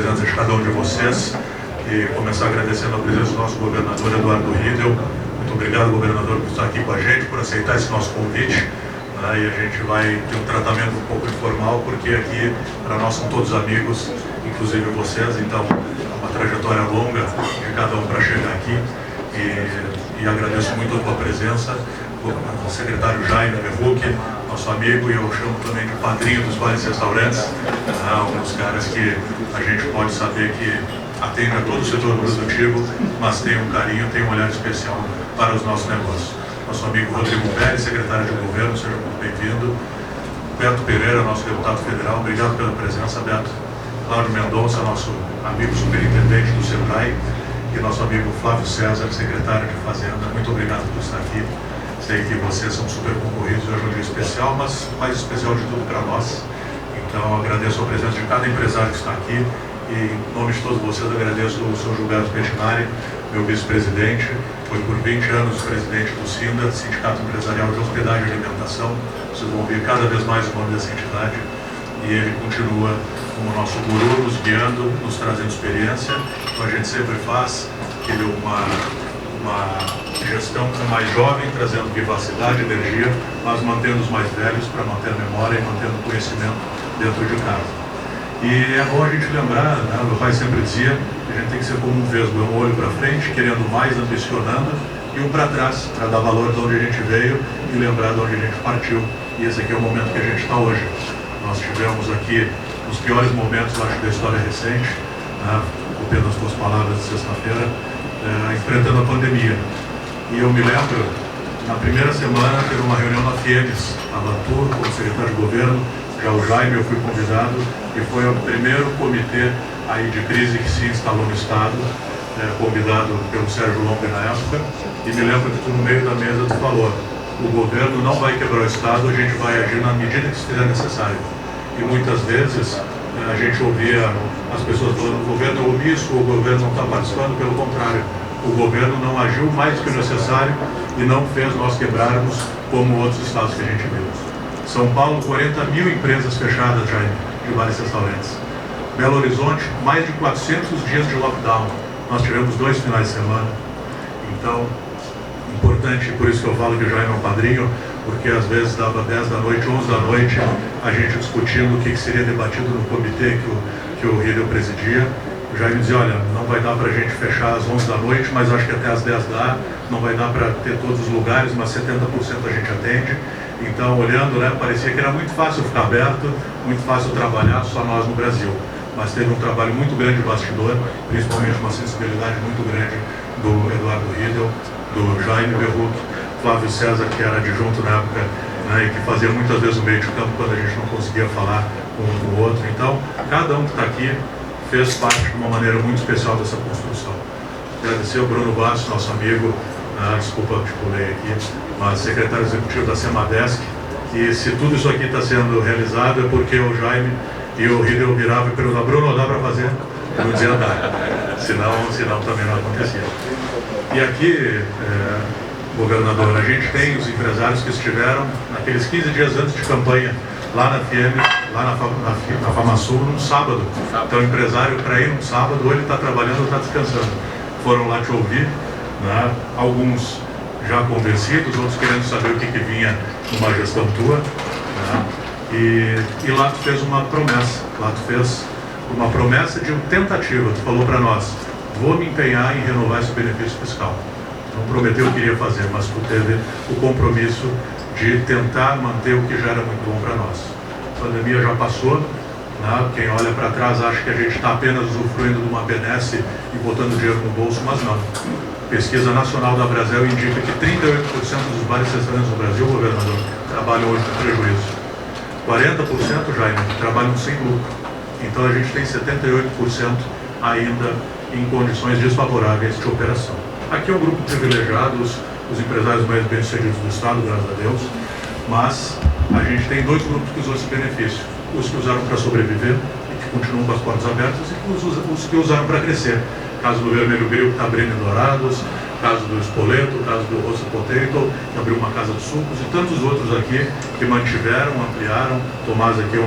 presença de cada um de vocês e começar agradecendo a presença do nosso governador Eduardo Riedel. Muito obrigado, governador, por estar aqui com a gente, por aceitar esse nosso convite. E a gente vai ter um tratamento um pouco informal, porque aqui, para nós, são todos amigos, inclusive vocês, então é uma trajetória longa de cada um para chegar aqui. E agradeço muito a tua presença, o secretário Jaime Verruc, nosso amigo, e eu chamo também de padrinho dos bares e restaurantes, alguns caras que a gente pode saber que atende a todo o setor produtivo, mas tem um carinho, tem um olhar especial para os nossos negócios. Nosso amigo Rodrigo Pérez, secretário de governo, seja muito bem-vindo. Beto Pereira, nosso deputado federal, obrigado pela presença, Beto. Cláudio Mendonça, nosso amigo superintendente do SEBRAE, e nosso amigo Flávio César, secretário de Fazenda, muito obrigado por estar aqui. Sei que vocês são super concorridos, hoje é um dia especial, mas mais especial de tudo para nós. Então agradeço a presença de cada empresário que está aqui e em nome de todos vocês agradeço o Sr. Gilberto Pettinari, meu vice-presidente, foi por 20 anos presidente do SINDA, Sindicato Empresarial de Hospedagem e Alimentação. Vocês vão ouvir cada vez mais o nome dessa entidade e ele continua como nosso guru, nos guiando, nos trazendo experiência. Então a gente sempre faz uma gestão com mais jovem, trazendo vivacidade, energia, mas mantendo os mais velhos para manter a memória e mantendo o conhecimento dentro de casa. E é bom a gente lembrar, né, meu pai sempre dizia, que a gente tem que ser como um vesgo, um olho para frente, querendo mais, ambicionando, e um para trás, para dar valor de onde a gente veio e lembrar de onde a gente partiu. E esse aqui é o momento que a gente está hoje. Nós tivemos aqui os piores momentos, eu acho, da história recente, né, copiando as tuas palavras de sexta-feira, enfrentando a pandemia. E eu me lembro, na primeira semana, teve uma reunião na FIEMES, estava tu, como secretário de governo, já o Jaime, eu fui convidado, e foi o primeiro comitê aí de crise que se instalou no Estado, convidado pelo Sérgio Longa na época, e me lembro que tu, no meio da mesa, tu falou: o governo não vai quebrar o Estado, a gente vai agir na medida que estiver necessário. E muitas vezes a gente ouvia as pessoas falando: o governo é omisso, o governo não está participando. Pelo contrário, o governo não agiu mais do que o necessário e não fez nós quebrarmos como outros estados que a gente viu. São Paulo, 40 mil empresas fechadas já de bares e restaurantes. Belo Horizonte, mais de 400 dias de lockdown. Nós tivemos 2 finais de semana. Então, importante, por isso que eu falo que o Jaime é um padrinho, porque às vezes dava 10 da noite, 11 da noite, a gente discutindo o que seria debatido no comitê que o Riedel presidia. O Jaime dizia: olha, não vai dar para a gente fechar às 11 da noite, mas acho que até às 10 dá, não vai dar para ter todos os lugares, mas 70% a gente atende. Então, olhando, né, parecia que era muito fácil ficar aberto, muito fácil trabalhar, só nós no Brasil. Mas teve um trabalho muito grande de bastidor, principalmente uma sensibilidade muito grande do Eduardo Riedel, do Jaime Verruc, Flávio César, que era adjunto na época, né, e que fazia muitas vezes o meio de campo quando a gente não conseguia falar um com o outro. Então, cada um que está aqui fez parte de uma maneira muito especial dessa construção. Agradecer ao Bruno Bastos, nosso amigo, desculpa, te pulei aqui, mas secretário executivo da Semadesc, e se tudo isso aqui está sendo realizado é porque o Jaime e o Riedel viravam e perguntavam: Bruno, dá para fazer? Eu não dizia dá, senão também não acontecia. E aqui, governador, a gente tem os empresários que estiveram naqueles 15 dias antes de campanha, lá na FIEMES, lá na FamaSul, num sábado. Então o empresário, para ir num sábado, ou ele está trabalhando ou está descansando. Foram lá te ouvir, né? Alguns já convencidos, outros querendo saber o que vinha numa gestão tua, né? E lá tu fez uma promessa, de uma tentativa. Tu falou para nós: vou me empenhar em renovar esse benefício fiscal. Não prometeu o que iria fazer, mas tu teve o compromisso de tentar manter o que já era muito bom para nós. A pandemia já passou, né? Quem olha para trás acha que a gente está apenas usufruindo de uma benesse e botando dinheiro no bolso, mas não. Pesquisa nacional da Brasel indica que 38% dos bares e restaurantes do Brasil, governador, trabalham hoje com prejuízo. 40%, Jaime, trabalham sem lucro. Então a gente tem 78% ainda em condições desfavoráveis de operação. Aqui é um grupo privilegiado, os empresários mais bem-sucedidos do Estado, graças a Deus, mas a gente tem 2 grupos que usam esse benefício: os que usaram para sobreviver e que continuam com as portas abertas, e os que usaram para crescer. Caso do Vermelho Grill, que está abrindo em Dourados, caso do Espoleto, caso do Roça Potato, que abriu uma casa de sucos, e tantos outros aqui que mantiveram, ampliaram. Tomás aqui é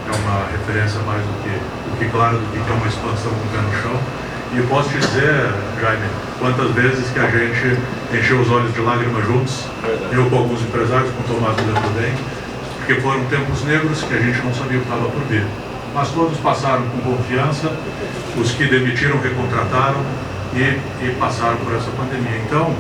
é uma referência mais do que clara do que é uma expansão com o pé no chão. E eu posso te dizer, Jaime, quantas vezes que a gente encheu os olhos de lágrimas juntos, eu com alguns empresários, com o Tomás me lembro bem, porque foram tempos negros que a gente não sabia o que estava por vir. Mas todos passaram com confiança, os que demitiram recontrataram e passaram por essa pandemia. Então,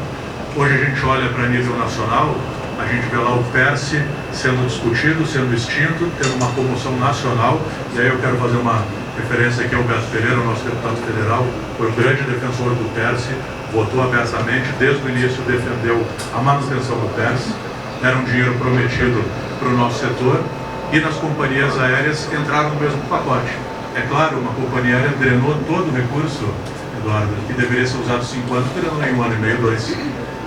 hoje a gente olha para nível nacional, a gente vê lá o PERSE sendo discutido, sendo extinto, tendo uma comoção nacional, e aí eu quero fazer uma referência aqui ao Beto Pereira, o nosso deputado federal, foi um grande defensor do PERSE, votou abertamente, desde o início defendeu a manutenção do PERSE, era um dinheiro prometido para o nosso setor, e nas companhias aéreas entraram no mesmo pacote. É claro, uma companhia aérea drenou todo o recurso, Eduardo, que deveria ser usado 5 anos, drenou em 1 ano e meio, 2,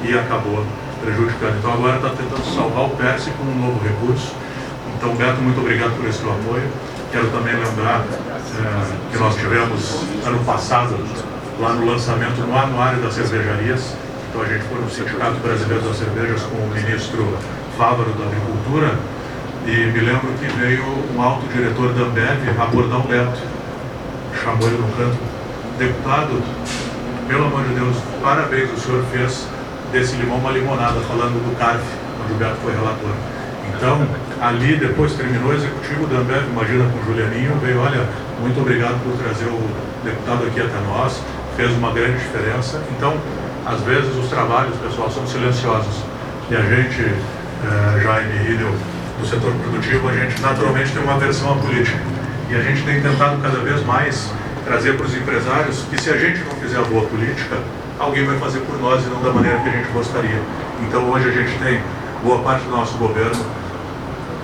e acabou prejudicando. Então agora está tentando salvar o PERSE com um novo recurso. Então, Beto, muito obrigado por esse teu apoio. Quero também lembrar que nós tivemos ano passado, lá no lançamento no Anuário das Cervejarias. Então a gente foi no Sindicato Brasileiro das Cervejas com o ministro Fávaro da Agricultura, e me lembro que veio um alto diretor da Ambev abordar o Beto, chamou ele no canto: deputado, pelo amor de Deus, parabéns, o senhor fez desse limão uma limonada, falando do CARF, onde o Beto foi relator. Então, ali depois terminou o executivo da Ambev, imagina, com o Julianinho, veio: olha, muito obrigado por trazer o deputado aqui até nós, fez uma grande diferença. Então, às vezes os trabalhos, pessoal, são silenciosos, e a gente, Jaime Riedel, do setor produtivo, a gente naturalmente tem uma aversão à política, e a gente tem tentado cada vez mais trazer para os empresários que, se a gente não fizer a boa política, alguém vai fazer por nós e não da maneira que a gente gostaria. Então hoje a gente tem boa parte do nosso governo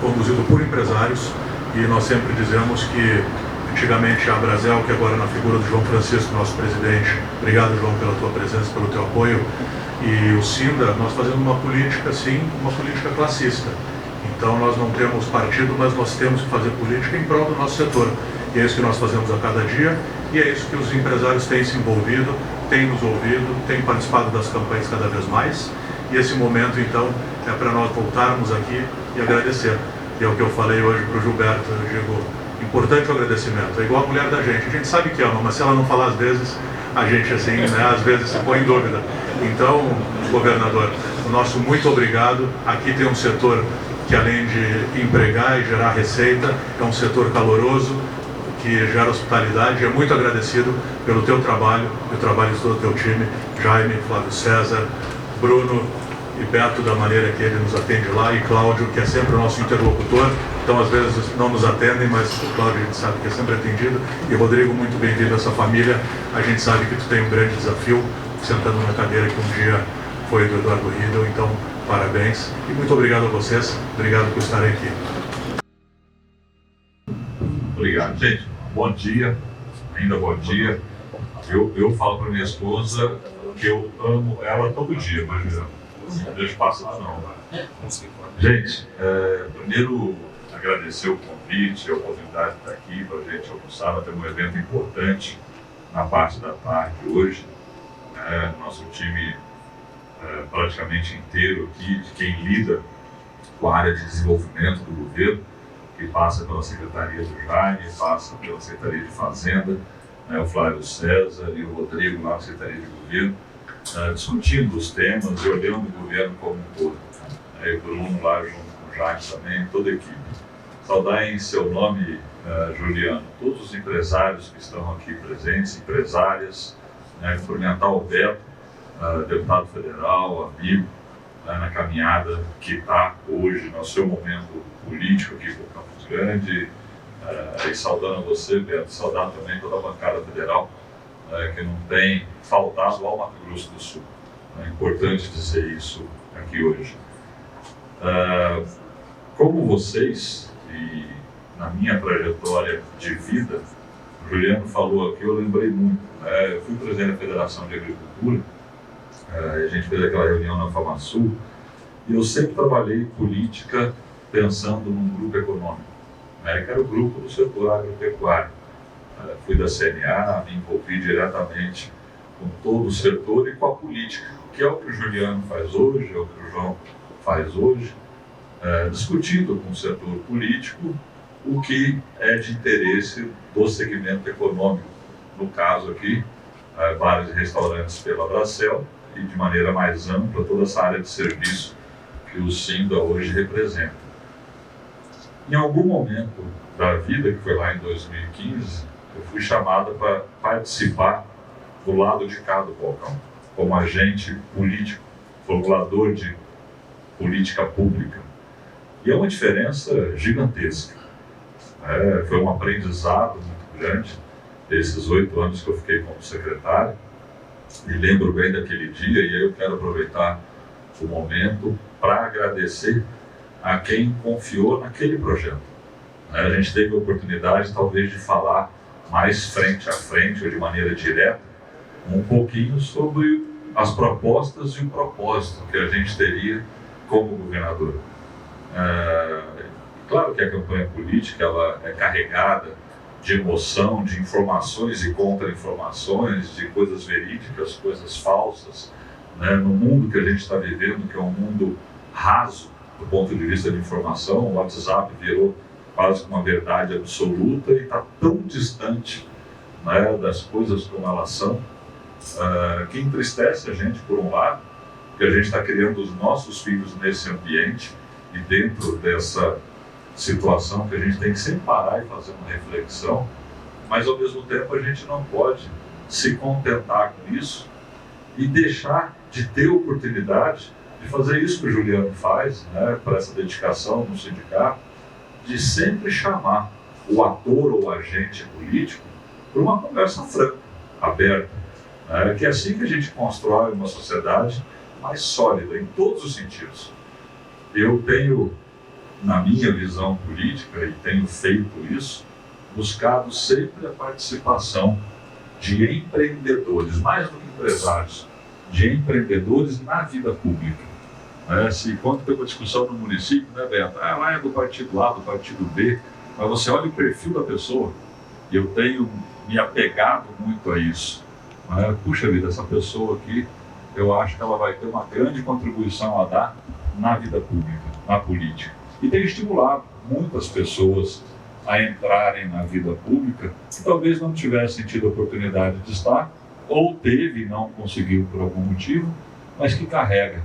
conduzido por empresários, e nós sempre dizemos que antigamente a Brasel, que agora na figura do João Francisco, nosso presidente, obrigado, João, pela tua presença, pelo teu apoio, e o Sinda, nós fazemos uma política, sim, uma política classista. Então nós não temos partido, mas nós temos que fazer política em prol do nosso setor. E é isso que nós fazemos a cada dia, e é isso que os empresários têm se envolvido, têm nos ouvido, têm participado das campanhas cada vez mais. E esse momento, então, é para nós voltarmos aqui e agradecer. E é o que eu falei hoje para o Gilberto, eu digo: importante o agradecimento. É igual a mulher da gente, a gente sabe que ama, mas se ela não falar às vezes, a gente assim, né, às vezes se põe em dúvida. Então, governador, o nosso muito obrigado. Aqui tem um setor que, além de empregar e gerar receita, é um setor caloroso, que gera hospitalidade. É muito agradecido pelo teu trabalho e o trabalho de todo o teu time, Jaime, Flávio César, Bruno e Beto, da maneira que ele nos atende lá, e Cláudio, que é sempre o nosso interlocutor. Então, às vezes não nos atendem, mas o Cláudio a gente sabe que é sempre atendido. E Rodrigo, muito bem-vindo a essa família. A gente sabe que tu tem um grande desafio, sentando na cadeira que um dia foi do Eduardo Riedel. Então, parabéns e muito obrigado a vocês. Obrigado por estarem aqui. Obrigado, gente. Bom dia, ainda bom dia. Eu falo para minha esposa que eu amo ela todo dia, mas não deixo passar não. Gente, primeiro agradecer o convite, a oportunidade de estar aqui para a gente almoçar. Vai ter um evento importante na parte da tarde hoje. Nosso time praticamente inteiro aqui, de quem lida com a área de desenvolvimento do governo, que passa pela Secretaria do Jaime, passa pela Secretaria de Fazenda, o Flávio César e o Rodrigo lá na Secretaria de Governo, discutindo os temas e olhando o governo como um todo. O Bruno lá junto com o Jaime também, toda a equipe. Saudar em seu nome, Juliano, todos os empresários que estão aqui presentes, empresárias, cumprimentar o Beto, deputado federal, amigo, na caminhada que está hoje no seu momento político aqui com o Campos Grande, e saudando você, Beto, saudar também toda a bancada federal, que não tem faltado ao Mato Grosso do Sul. É importante dizer isso aqui hoje. Como vocês, e na minha trajetória de vida, o Juliano falou aqui, eu lembrei muito. Eu fui presidente da Federação de Agricultura, a gente fez aquela reunião na FamaSul, e eu sempre trabalhei política pensando num grupo econômico, que era o grupo do setor agropecuário. Fui da CNA, me envolvi diretamente com todo o setor e com a política, que é o que o Juliano faz hoje, é o que o João faz hoje, discutindo com o setor político o que é de interesse do segmento econômico. No caso aqui, bares e restaurantes pela Bracel e, de maneira mais ampla, toda essa área de serviço que o Sinda hoje representa. Em algum momento da vida, que foi lá em 2015, eu fui chamado para participar do lado de cá do balcão, como agente político, formulador de política pública. E é uma diferença gigantesca. Foi um aprendizado muito grande, desses 8 anos que eu fiquei como secretário. E lembro bem daquele dia, e aí eu quero aproveitar o momento para agradecer a quem confiou naquele projeto. A gente teve a oportunidade, talvez, de falar mais frente a frente, ou de maneira direta, um pouquinho sobre as propostas e o propósito que a gente teria como governador. Claro que a campanha política ela é carregada de emoção, de informações e contra-informações, de coisas verídicas, coisas falsas, né? No mundo que a gente está vivendo, que é um mundo raso do ponto de vista de informação, o WhatsApp virou quase uma verdade absoluta e está tão distante, né, das coisas como elas são, que entristece a gente por um lado, porque a gente está criando os nossos filhos nesse ambiente e dentro dessa situação que a gente tem que sempre parar e fazer uma reflexão, mas ao mesmo tempo a gente não pode se contentar com isso e deixar de ter oportunidade de fazer isso que o Juliano faz, né, para essa dedicação no sindicato, de sempre chamar o ator ou o agente político para uma conversa franca, aberta, né, que é assim que a gente constrói uma sociedade mais sólida em todos os sentidos. Eu tenho, na minha visão política, e tenho feito isso, buscado sempre a participação de empreendedores, mais do que empresários, de empreendedores na vida pública. Se quando tem uma discussão no município, né, Beto? Lá é do partido A, do partido B, mas você olha o perfil da pessoa, e eu tenho me apegado muito a isso. Puxa vida, essa pessoa aqui, eu acho que ela vai ter uma grande contribuição a dar na vida pública, na política. E tem estimulado muitas pessoas a entrarem na vida pública que talvez não tivessem tido a oportunidade de estar, ou teve e não conseguiu por algum motivo, mas que carrega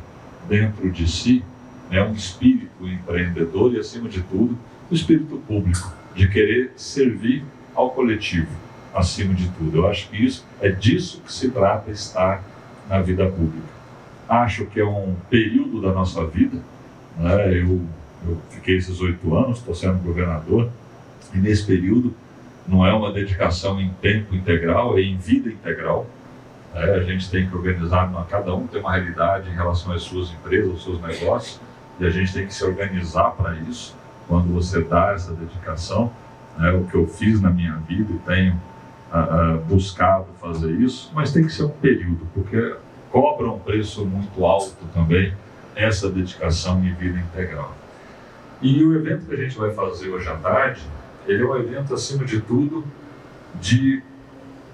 dentro de si, né, um espírito empreendedor e, acima de tudo, o espírito público, de querer servir ao coletivo, acima de tudo. Eu acho que isso é disso que se trata estar na vida pública. Acho que é um período da nossa vida, né, eu fiquei esses 8 anos, estou sendo governador, e nesse período não é uma dedicação em tempo integral, é em vida integral. A gente tem que organizar, cada um tem uma realidade em relação às suas empresas, aos seus negócios, e a gente tem que se organizar para isso. Quando você dá essa dedicação, o que eu fiz na minha vida e tenho buscado fazer isso, mas tem que ser um período, porque cobra um preço muito alto também essa dedicação em vida integral. E o evento que a gente vai fazer hoje à tarde, ele é um evento, acima de tudo, de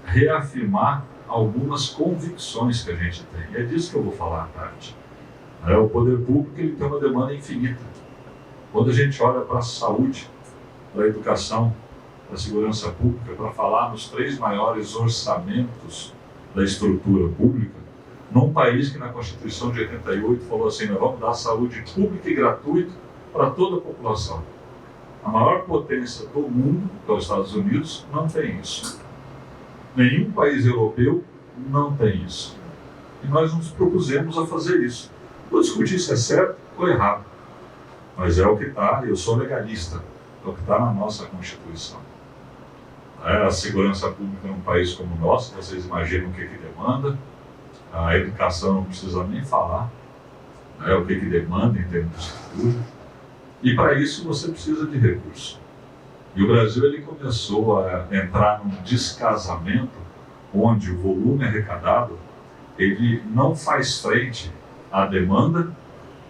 reafirmar algumas convicções que a gente tem. E é disso que eu vou falar à tarde. O poder público ele tem uma demanda infinita. Quando a gente olha para a saúde, para a educação, para a segurança pública, para falar nos 3 maiores orçamentos da estrutura pública, num país que na Constituição de 88 falou assim, nós vamos dar saúde pública e gratuita para toda a população. A maior potência do mundo, que é os Estados Unidos, não tem isso. Nenhum país europeu não tem isso. E nós nos propusemos a fazer isso. Vou discutir se é certo ou errado. Mas é o que está, eu sou legalista, é o que está na nossa Constituição. A segurança pública num país como o nosso, vocês imaginam o que demanda. A educação não precisa nem falar, o que demanda em termos de estrutura. E para isso você precisa de recursos. E o Brasil ele começou a entrar num descasamento onde o volume arrecadado ele não faz frente à demanda,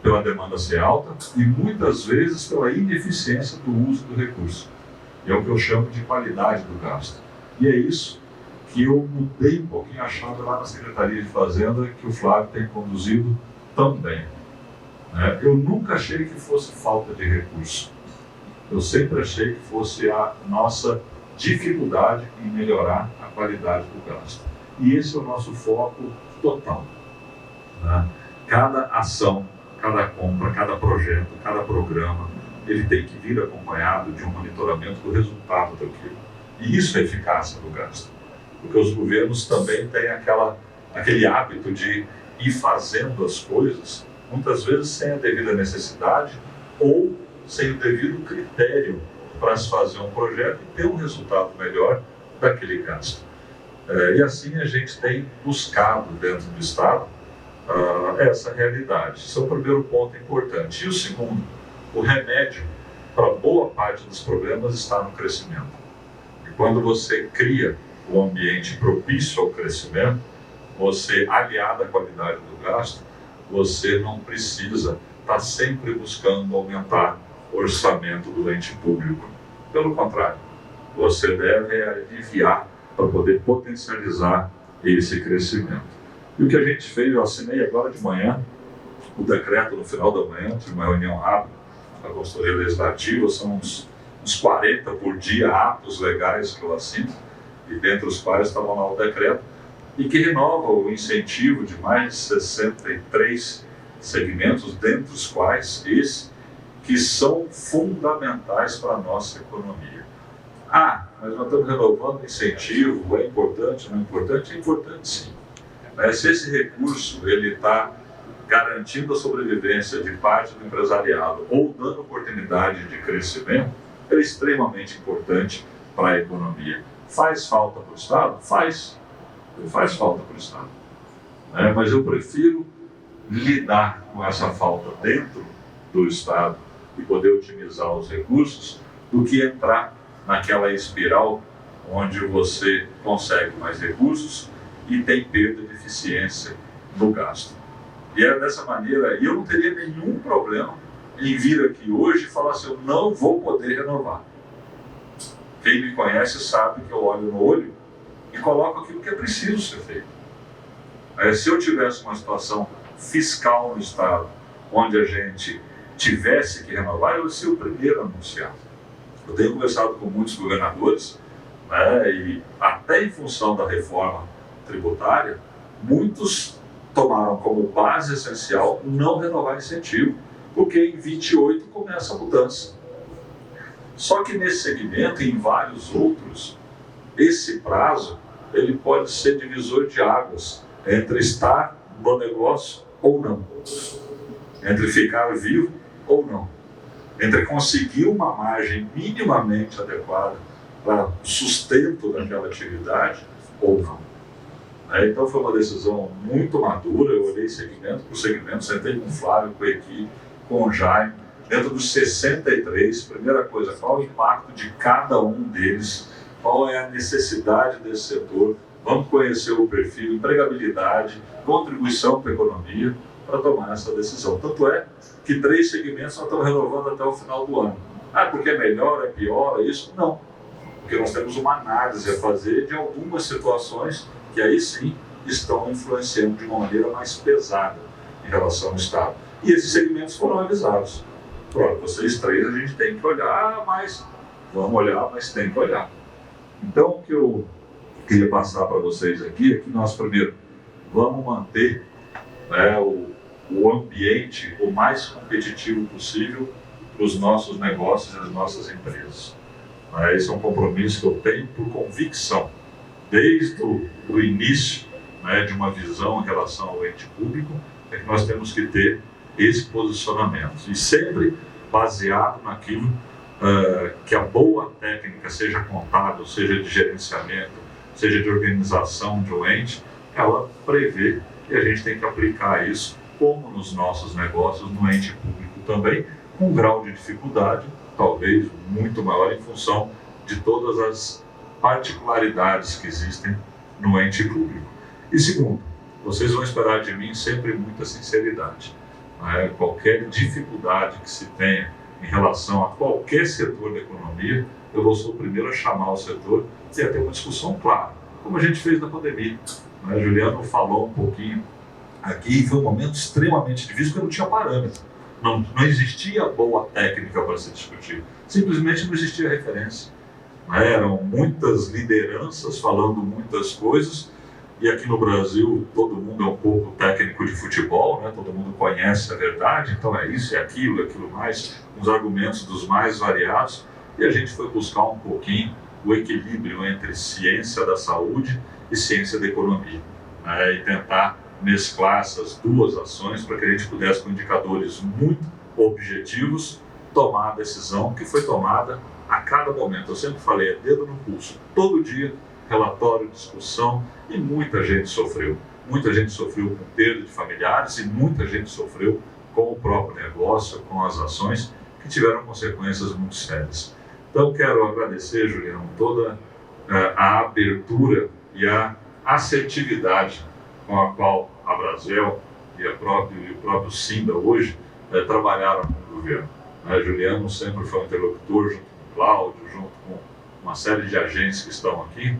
pela demanda ser alta, e muitas vezes pela ineficiência do uso do recurso. E é o que eu chamo de qualidade do gasto. E é isso que eu mudei um pouquinho a chave lá na Secretaria de Fazenda, que o Flávio tem conduzido tão bem. Eu nunca achei que fosse falta de recurso. eu sempre achei que fosse a nossa dificuldade em melhorar a qualidade do gasto. E esse é o nosso foco total, né? Cada ação, cada compra, cada projeto, cada programa, ele tem que vir acompanhado de um monitoramento do resultado daquilo. E isso é eficácia do gasto. Porque os governos também têm aquele hábito de ir fazendo as coisas, muitas vezes sem a devida necessidade ou sem o devido critério para se fazer um projeto e ter um resultado melhor daquele gasto. E assim a gente tem buscado dentro do Estado essa realidade. Esse é o primeiro ponto importante. E o segundo, o remédio para boa parte dos problemas está no crescimento. E quando você cria um ambiente propício ao crescimento, você, aliado à qualidade do gasto, você não precisa estar sempre buscando aumentar o orçamento do ente público. Pelo contrário, você deve aliviar para poder potencializar esse crescimento. E o que a gente fez, eu assinei agora de manhã o decreto no final da manhã, tive uma reunião rápida da consultoria legislativa, são uns 40 por dia atos legais que eu assino, e dentre os quais estava lá o decreto, e que renova o incentivo de mais de 63 segmentos, dentre os quais esse, que são fundamentais para a nossa economia. Mas nós estamos renovando o incentivo, é importante, não é importante? É importante sim. Mas se esse recurso está garantindo a sobrevivência de parte do empresariado ou dando oportunidade de crescimento, é extremamente importante para a economia. Faz falta para o Estado? Faz falta para o Estado. Mas eu prefiro lidar com essa falta dentro do Estado e poder otimizar os recursos do que entrar naquela espiral onde você consegue mais recursos e tem perda de eficiência no gasto. E é dessa maneira, eu não teria nenhum problema em vir aqui hoje e falar assim, eu não vou poder renovar. Quem me conhece sabe que eu olho no olho e coloco aquilo que é preciso ser feito. Se eu tivesse uma situação fiscal no Estado, onde a gente tivesse que renovar, eu seria o primeiro a anunciar. Eu tenho conversado com muitos governadores, e até em função da reforma tributária, muitos tomaram como base essencial não renovar incentivo, porque em 28 começa a mudança. Só que nesse segmento e em vários outros, esse prazo ele pode ser divisor de águas entre estar no negócio ou não, entre ficar vivo ou não, entre conseguir uma margem minimamente adequada para o sustento daquela atividade ou não. Então foi uma decisão muito madura, eu olhei segmento por segmento, sentei com o Flávio, com a equipe, com o Jaime, dentro dos 63, primeira coisa, qual o impacto de cada um deles, qual é a necessidade desse setor, vamos conhecer o perfil, empregabilidade, contribuição para a economia, para tomar essa decisão. Tanto é que 3 segmentos nós estamos renovando até o final do ano. Porque é melhor, é pior, é isso? Não. Porque nós temos uma análise a fazer de algumas situações que aí sim estão influenciando de uma maneira mais pesada em relação ao Estado. E esses segmentos foram avisados. Pronto, vocês 3 a gente tem que olhar, mas vamos olhar, mas tem que olhar. Então o que eu queria passar para vocês aqui é que nós primeiro vamos manter o ambiente o mais competitivo possível para os nossos negócios e as nossas empresas. Esse é um compromisso que eu tenho por convicção, desde o início de uma visão em relação ao ente público, é que nós temos que ter esse posicionamento, e sempre baseado naquilo que a boa técnica, seja contábil, seja de gerenciamento, seja de organização de um ente, ela prevê, e a gente tem que aplicar isso como nos nossos negócios, no ente público também, com um grau de dificuldade, talvez muito maior em função de todas as particularidades que existem no ente público. E segundo, vocês vão esperar de mim sempre muita sinceridade. Qualquer dificuldade que se tenha em relação a qualquer setor da economia, eu vou ser o primeiro a chamar o setor e a ter uma discussão clara, como a gente fez na pandemia. Juliano falou um pouquinho aqui, foi um momento extremamente difícil porque não tinha parâmetro. Não existia boa técnica para se discutir, simplesmente não existia referência. Eram muitas lideranças falando muitas coisas, e aqui no Brasil todo mundo é um pouco técnico de futebol, né? Todo mundo conhece a verdade, então é isso, é aquilo mais, uns argumentos dos mais variados, e a gente foi buscar um pouquinho o equilíbrio entre ciência da saúde e ciência da economia, né? E tentar mesclar essas duas ações para que a gente pudesse, com indicadores muito objetivos, tomar a decisão que foi tomada a cada momento. Eu sempre falei, é dedo no pulso, todo dia, relatório, discussão, e muita gente sofreu. Muita gente sofreu com perda de familiares e muita gente sofreu com o próprio negócio, com as ações que tiveram consequências muito sérias. Então, quero agradecer, Juliano, toda a abertura e a assertividade com a qual a Brasel e o próprio Sinda hoje trabalharam com o governo. Juliano sempre foi um interlocutor, junto com o Cláudio, junto com uma série de agentes que estão aqui,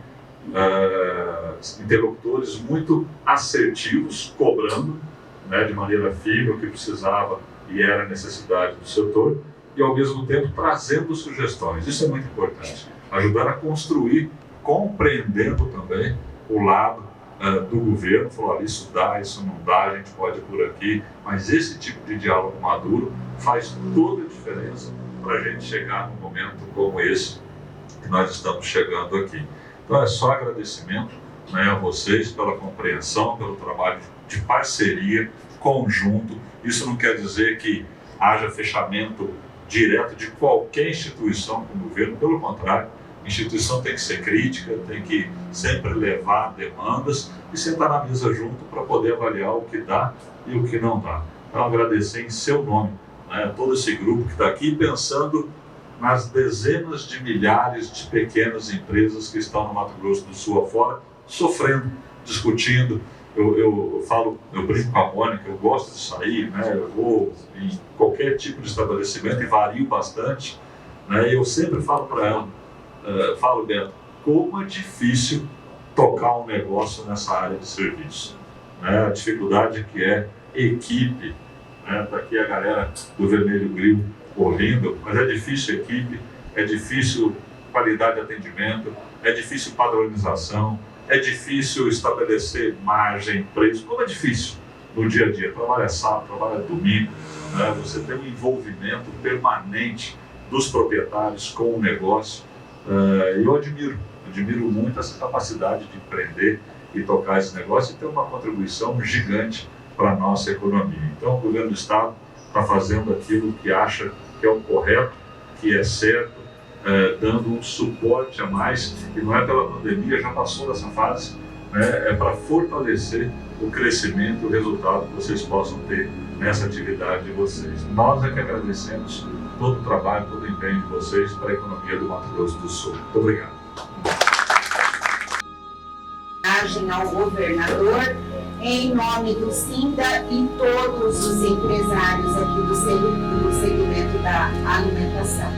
interlocutores muito assertivos, cobrando, né, de maneira firme o que precisava e era necessidade do setor, e ao mesmo tempo trazendo sugestões. Isso é muito importante, ajudar a construir, compreendendo também o lado do governo, falou, olha, isso dá, isso não dá, a gente pode ir por aqui, mas esse tipo de diálogo maduro faz toda a diferença para a gente chegar num momento como esse que nós estamos chegando aqui. Então é só agradecimento, né, a vocês pela compreensão, pelo trabalho de parceria, conjunto. Isso não quer dizer que haja fechamento direto de qualquer instituição com o governo, pelo contrário, a instituição tem que ser crítica, tem que sempre levar demandas e sentar na mesa junto para poder avaliar o que dá e o que não dá. Então agradecer em seu nome, né, todo esse grupo que está aqui pensando nas dezenas de milhares de pequenas empresas que estão no Mato Grosso do Sul afora, sofrendo, discutindo. Eu brinco com a Mônica, eu gosto de sair, né? Eu vou em qualquer tipo de estabelecimento e vario bastante, né? E eu sempre falo para ela, Beto, como é difícil tocar um negócio nessa área de serviço, né? A dificuldade que é equipe, né? Está aqui a galera do Vermelho Grill correndo, mas é difícil equipe, é difícil qualidade de atendimento, é difícil padronização, é difícil estabelecer margem, preço, como é difícil no dia a dia. Trabalha sábado, trabalha domingo, né? Você tem um envolvimento permanente dos proprietários com o negócio, e eu admiro muito essa capacidade de empreender e tocar esse negócio e ter uma contribuição gigante para a nossa economia. Então o governo do Estado está fazendo aquilo que acha que é o correto, que é certo, dando um suporte a mais, e não é pela pandemia, já passou dessa fase, né? É para fortalecer o crescimento e o resultado que vocês possam ter nessa atividade de vocês. Nós é que agradecemos todo o trabalho, todo o empenho de vocês para a economia do Mato Grosso do Sul. Muito obrigado. Ao governador, em nome do Sinda e todos os empresários aqui do segmento da alimentação.